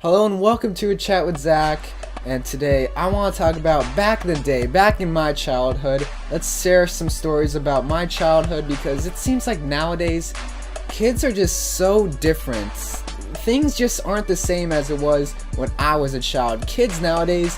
Hello and welcome to a chat with Zack, and today I want to talk about back in the day, back in my childhood. Let's share some stories about my childhood because it seems like nowadays kids are just so different. Things just aren't the same as it was when I was a child. Kids nowadays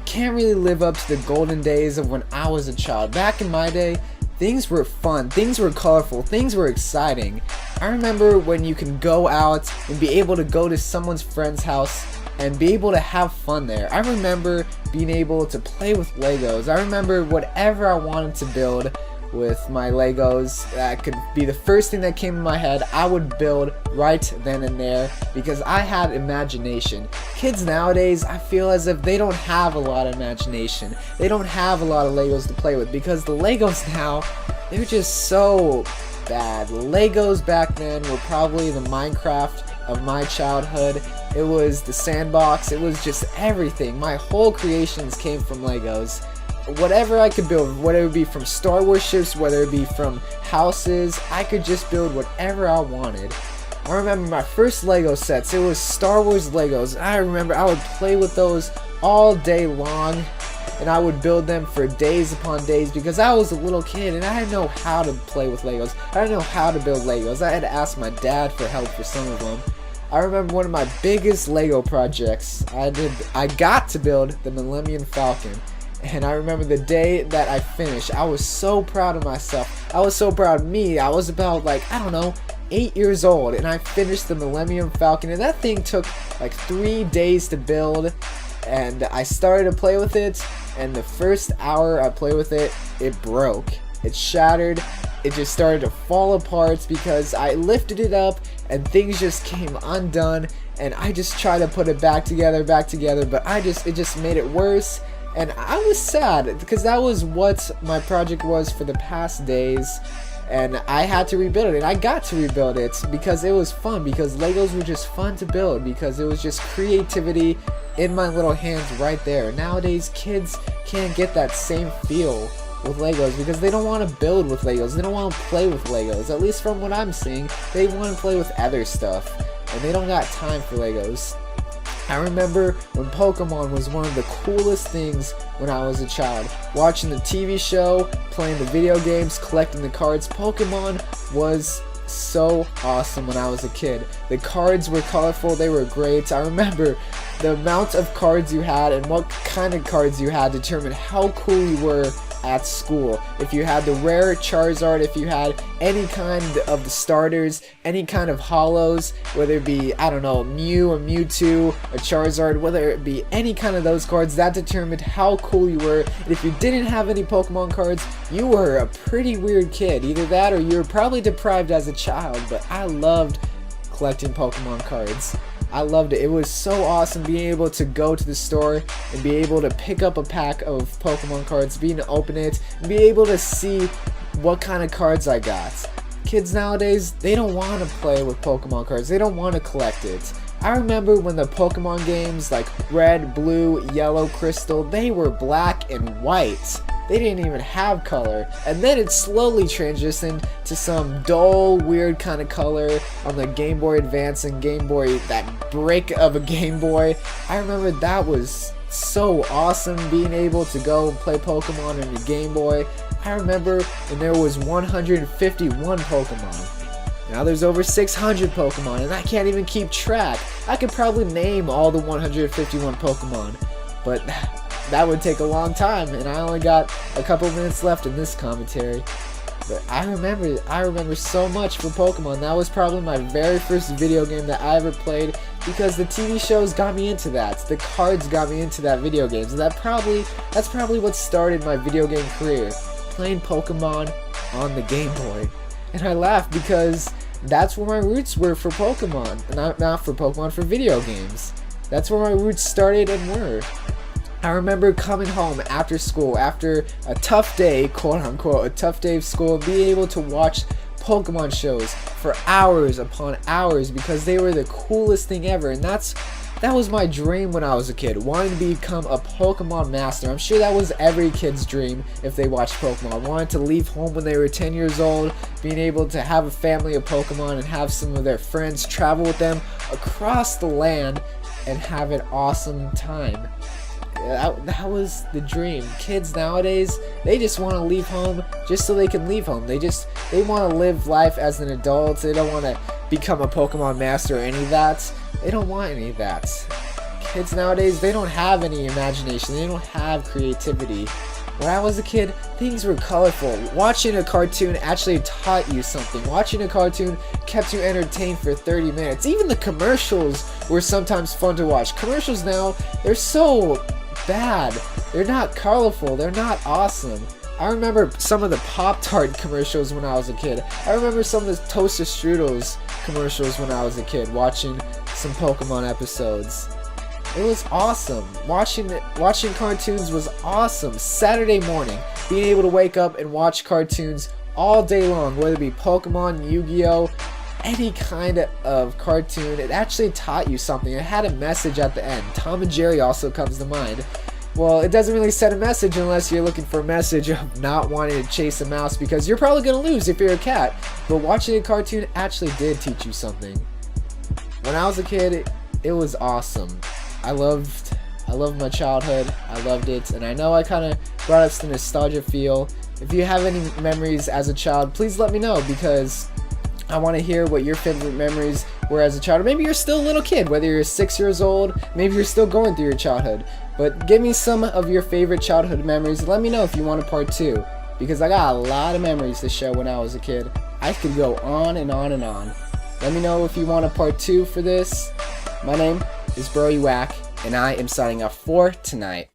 can't really live up to the golden days of when I was a child. Back in my day, things were fun, things were colorful, things were exciting. I remember when you can go out and be able to go to someone's friend's house and be able to have fun there. I remember being able to play with Legos. I remember whatever I wanted to build with my Legos. That could be the first thing that came in my head. I would build right then and there because I had imagination. Kids nowadays, I feel as if they don't have a lot of imagination. They don't have a lot of Legos to play with because the Legos now, they're just so bad. Legos back then were probably the Minecraft of my childhood. It was the sandbox. It was just everything. My whole creations came from Legos. Whatever I could build, whether it be from Star Wars ships, whether it be from houses, I could just build whatever I wanted. I remember my first Lego sets, it was Star Wars Legos. I remember I would play with those all day long, and I would build them for days upon days because I was a little kid and I didn't know how to play with Legos. I didn't know how to build Legos. I had to ask my dad for help for some of them. I remember one of my biggest Lego projects, I got to build the Millennium Falcon. And I remember the day that I finished, I was so proud of myself. I was so proud of me. I was about, like, I don't know, 8 years old, and I finished the Millennium Falcon, and that thing took like 3 days to build. And I started to play with it, and the first hour I played with it, it broke. It shattered. It just started to fall apart because I lifted it up and things just came undone, and I just tried to put it back together, but it just made it worse. And I was sad because that was what my project was for the past days, and I had to rebuild it, and I got to rebuild it because it was fun, because Legos were just fun to build, because it was just creativity in my little hands right there. Nowadays kids can't get that same feel with Legos because they don't want to build with Legos, they don't want to play with Legos. At least from what I'm seeing, they want to play with other stuff and they don't got time for Legos. I remember when Pokemon was one of the coolest things when I was a child. Watching the TV show, playing the video games, collecting the cards. Pokemon was so awesome when I was a kid. The cards were colorful, they were great. I remember the amount of cards you had and what kind of cards you had determined how cool you were at school. If you had the rare Charizard, if you had any kind of the starters, any kind of holos, whether it be, I don't know, Mew, a Mewtwo, a Charizard, whether it be any kind of those cards, that determined how cool you were. And if you didn't have any Pokemon cards, you were a pretty weird kid. Either that or you were probably deprived as a child, but I loved collecting Pokemon cards. I loved it. It was so awesome being able to go to the store and be able to pick up a pack of Pokemon cards, being able to open it, and be able to see what kind of cards I got. Kids nowadays, they don't want to play with Pokemon cards. They don't want to collect it. I remember when the Pokemon games like Red, Blue, Yellow, Crystal, they were black and white. They didn't even have color, and then it slowly transitioned to some dull, weird kind of color on the Game Boy Advance and Game Boy, that brick of a Game Boy. I remember that was so awesome, being able to go and play Pokemon on your Game Boy. I remember when there was 151 Pokemon. Now there's over 600 Pokemon, and I can't even keep track. I could probably name all the 151 Pokemon, but that would take a long time, and I only got a couple minutes left in this commentary. But I remember so much for Pokemon. That was probably my very first video game that I ever played because the TV shows got me into that. The cards got me into that video games. And that's probably what started my video game career, playing Pokemon on the Game Boy. And I laugh because that's where my roots were for Pokemon. Not for Pokemon, for video games. That's where my roots started and were. I remember coming home after school, after a tough day, quote unquote, a tough day of school, and being able to watch Pokemon shows for hours upon hours because they were the coolest thing ever. And that was my dream when I was a kid, wanting to become a Pokemon master. I'm sure that was every kid's dream if they watched Pokemon. I wanted to leave home when they were 10 years old, being able to have a family of Pokemon and have some of their friends travel with them across the land and have an awesome time. That was the dream. Kids nowadays, they just want to leave home just so they can leave home. They want to live life as an adult. They don't want to become a Pokemon master or any of that. They don't want any of that. Kids nowadays, they don't have any imagination. They don't have creativity. When I was a kid, things were colorful. Watching a cartoon actually taught you something. Watching a cartoon kept you entertained for 30 minutes. Even the commercials were sometimes fun to watch. Commercials now, they're so bad. They're not colorful. They're not awesome. I remember some of the Pop-Tart commercials when I was a kid. I remember some of the Toaster Strudels commercials when I was a kid, watching some Pokemon episodes. It was awesome. Watching cartoons was awesome. Saturday morning, being able to wake up and watch cartoons all day long, whether it be Pokemon, Yu-Gi-Oh, any kind of cartoon, it actually taught you something. It had a message at the end. Tom and Jerry also comes to mind. Well, it doesn't really set a message unless you're looking for a message of not wanting to chase a mouse because you're probably going to lose if you're a cat. But watching a cartoon actually did teach you something. When I was a kid, it was awesome. I loved my childhood. I loved it, and I know I kind of brought us the nostalgia feel. If you have any memories as a child, please let me know because I want to hear what your favorite memories were as a child. Or maybe you're still a little kid, whether you're 6 years old, maybe you're still going through your childhood. But give me some of your favorite childhood memories. Let me know if you want a part 2 because I got a lot of memories to share when I was a kid. I could go on and on and on. Let me know if you want a part 2 for this. My name is WACK, and I am signing off for tonight.